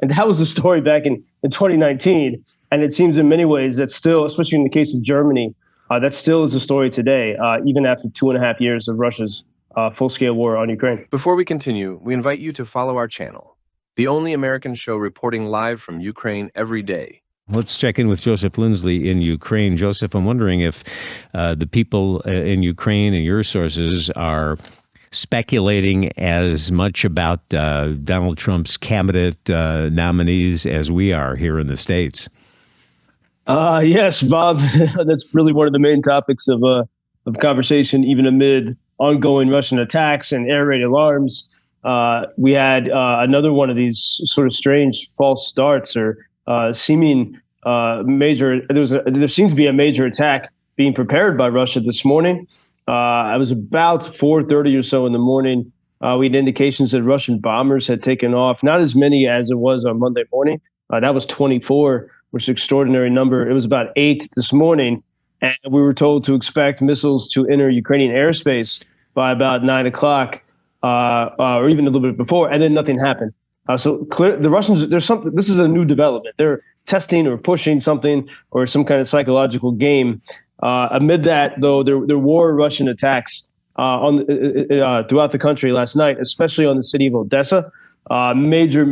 And that was the story back in 2019. And it seems in many ways that still, especially in the case of Germany, that still is the story today, even after 2.5 years of Russia's full-scale war on Ukraine. Before we continue, we invite you to follow our channel, the only American show reporting live from Ukraine every day. Let's check in with Joseph Lindsley in Ukraine. Joseph, I'm wondering if the people in Ukraine and your sources are speculating as much about Donald Trump's cabinet nominees as we are here in the States. Yes, Bob, that's really one of the main topics of conversation, even amid ongoing Russian attacks and air raid alarms. We had another one of these sort of strange false starts or seeming major. There seems to be a major attack being prepared by Russia this morning. It was about 4:30 or so in the morning. We had indications that Russian bombers had taken off, not as many as it was on Monday morning. That was 24, which is an extraordinary number. It was about 8 this morning, and we were told to expect missiles to enter Ukrainian airspace by about 9 o'clock, or even a little bit before, and then nothing happened. So the Russians, there's something. This is a new development. They're testing or pushing something or some kind of psychological game. Amid that, though, there were Russian attacks throughout the country last night, especially on the city of Odessa. Major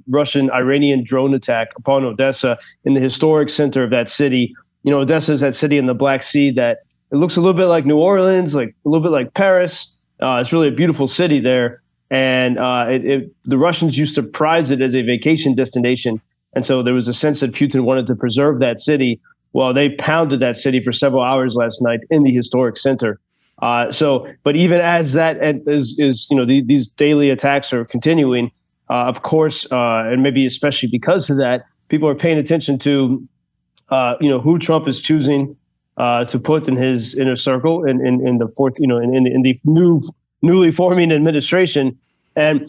Russian-Iranian drone attack upon Odessa in the historic center of that city. You know, Odessa is that city in the Black Sea that it looks a little bit like New Orleans, like a little bit like Paris. It's really a beautiful city there. And the Russians used to prize it as a vacation destination. And so there was a sense that Putin wanted to preserve that city. Well, they pounded that city for several hours last night in the historic center. But even as that is these daily attacks are continuing, of course, and maybe especially because of that, people are paying attention to, who Trump is choosing to put in his inner circle in the fourth, in the newly forming administration. And,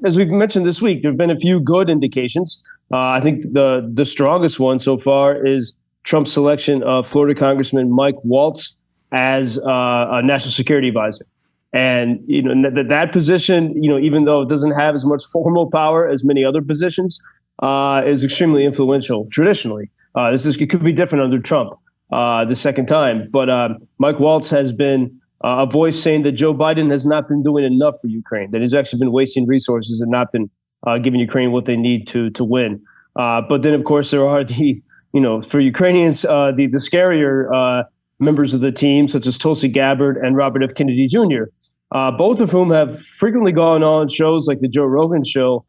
as we've mentioned this week, there have been a few good indications. I think the strongest one so far is Trump's selection of Florida Congressman Mike Waltz as a national security advisor. And, that position, even though it doesn't have as much formal power as many other positions, is extremely influential traditionally. It could be different under Trump the second time. But Mike Waltz has been a voice saying that Joe Biden has not been doing enough for Ukraine, that he's actually been wasting resources and not been giving Ukraine what they need to win. But then, of course, there are for Ukrainians, the scarier members of the team, such as Tulsi Gabbard and Robert F. Kennedy Jr., both of whom have frequently gone on shows like the Joe Rogan show,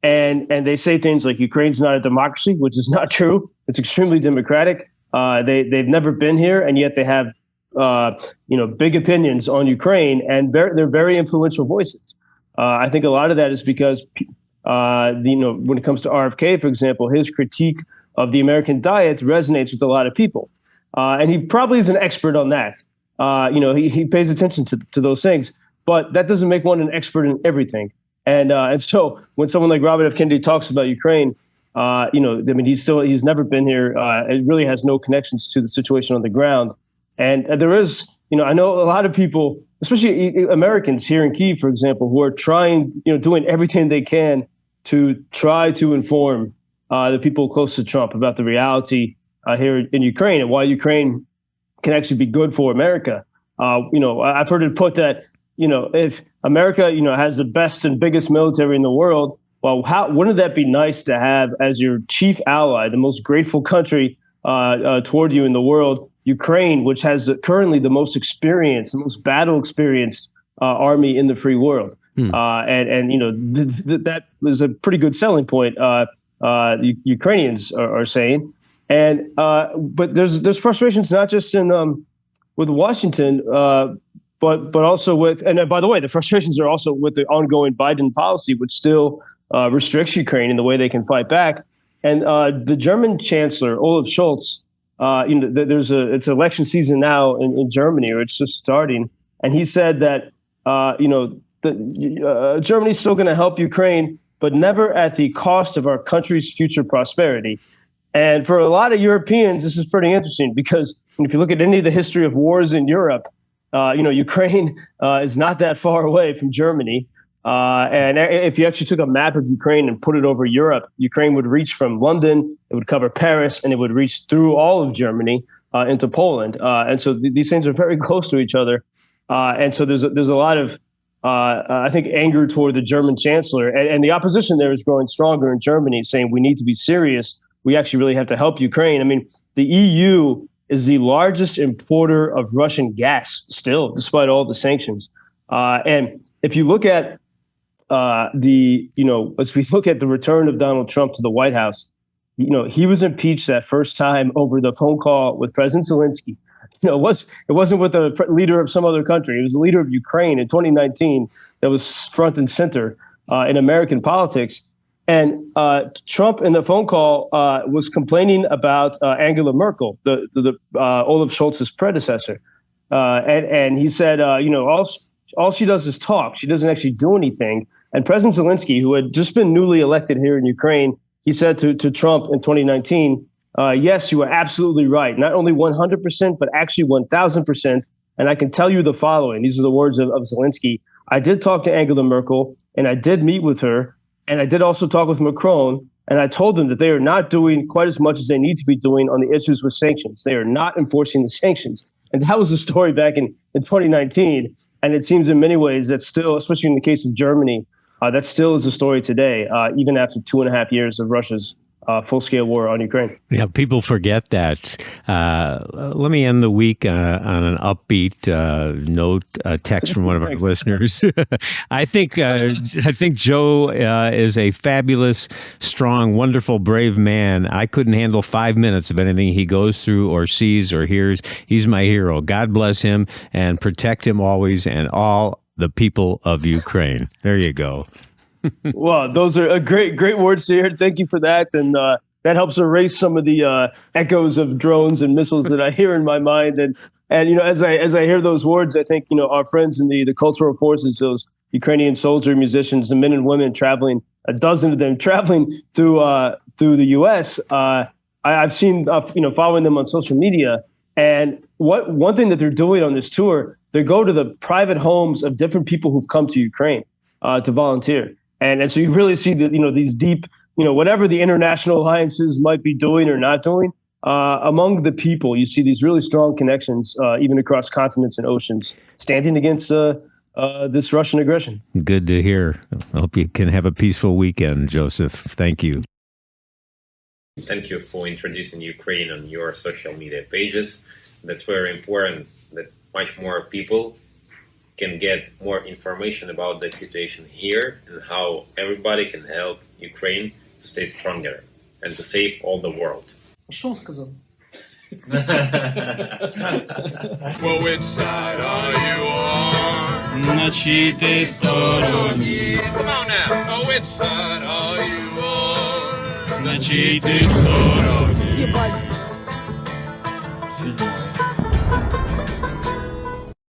and they say things like Ukraine's not a democracy, which is not true. It's extremely democratic. They've never been here, and yet they have big opinions on Ukraine, and they're very influential voices. I think a lot of that is because when it comes to RFK, for example, his critique of the American diet resonates with a lot of people. And he probably is an expert on that. He pays attention to those things, but that doesn't make one an expert in everything. And so when someone like Robert F. Kennedy talks about Ukraine, he's never been here. It really has no connections to the situation on the ground. And there is, I know a lot of people, especially Americans here in Kyiv, for example, who are trying, doing everything they can to try to inform the people close to Trump about the reality here in Ukraine and why Ukraine can actually be good for America. I've heard it put that, if America, has the best and biggest military in the world, well, wouldn't that be nice to have as your chief ally, the most grateful country toward you in the world, Ukraine, which has currently the most experienced, the most battle experienced army in the free world. That was a pretty good selling point. The Ukrainians are saying. And but there's frustrations not just with Washington, but also with, and by the way, the frustrations are also with the ongoing Biden policy, which still restricts Ukraine in the way they can fight back. And the German Chancellor Olaf Scholz, it's election season now in Germany, or it's just starting, and he said that Germany's still going to help Ukraine, but never at the cost of our country's future prosperity. And for a lot of Europeans, this is pretty interesting because if you look at any of the history of wars in Europe, Ukraine is not that far away from Germany. And if you actually took a map of Ukraine and put it over Europe, Ukraine would reach from London, it would cover Paris, and it would reach through all of Germany into Poland. And so these things are very close to each other. And so there's a lot of, I think, anger toward the German chancellor. And the opposition there is growing stronger in Germany, saying we need to be serious. We actually really have to help Ukraine. I mean, the EU is the largest importer of Russian gas still, despite all the sanctions. And if you look at as we look at the return of Donald Trump to the White House, he was impeached that first time over the phone call with President Zelensky. It wasn't with a leader of some other country. It was the leader of Ukraine in 2019 that was front and center in American politics. And Trump in the phone call was complaining about Angela Merkel, the Olaf Scholz's predecessor. And he said, all she does is talk. She doesn't actually do anything. And President Zelensky, who had just been newly elected here in Ukraine, he said to Trump in 2019, yes, you are absolutely right. Not only 100%, but actually 1,000%. And I can tell you the following. These are the words of Zelensky. I did talk to Angela Merkel, and I did meet with her. And I did also talk with Macron. And I told them that they are not doing quite as much as they need to be doing on the issues with sanctions. They are not enforcing the sanctions. And that was the story back in 2019. And it seems in many ways that still, especially in the case of Germany, that still is the story today, even after 2.5 years of Russia's full-scale war on Ukraine. Yeah, people forget that. Let me end the week on an upbeat note, a text from one of our listeners. I think Joe is a fabulous, strong, wonderful, brave man. I couldn't handle 5 minutes of anything he goes through or sees or hears. He's my hero. God bless him and protect him always and all the people of Ukraine. There you go. Well, those are great words here. Thank you for that. And that helps erase some of the echoes of drones and missiles that I hear in my mind. And as I hear those words, I think, our friends in the cultural forces, those Ukrainian soldier musicians, the men and women traveling, a dozen of them traveling through the U.S. I've seen, following them on social media. And one thing that they're doing on this tour, they go to the private homes of different people who've come to Ukraine to volunteer. And so you really see that, these deep, whatever the international alliances might be doing or not doing, among the people, you see these really strong connections, even across continents and oceans, standing against this Russian aggression. Good to hear. I hope you can have a peaceful weekend, Joseph. Thank you. Thank you for introducing Ukraine on your social media pages. That's very important that much more people can get more information about the situation here and how everybody can help Ukraine to stay stronger and to save all the world. Что он сказал? Well, which side are you on? На чьей ты стороне? Come on now. Oh, which side are you on? На чьей ты стороне? Ебать.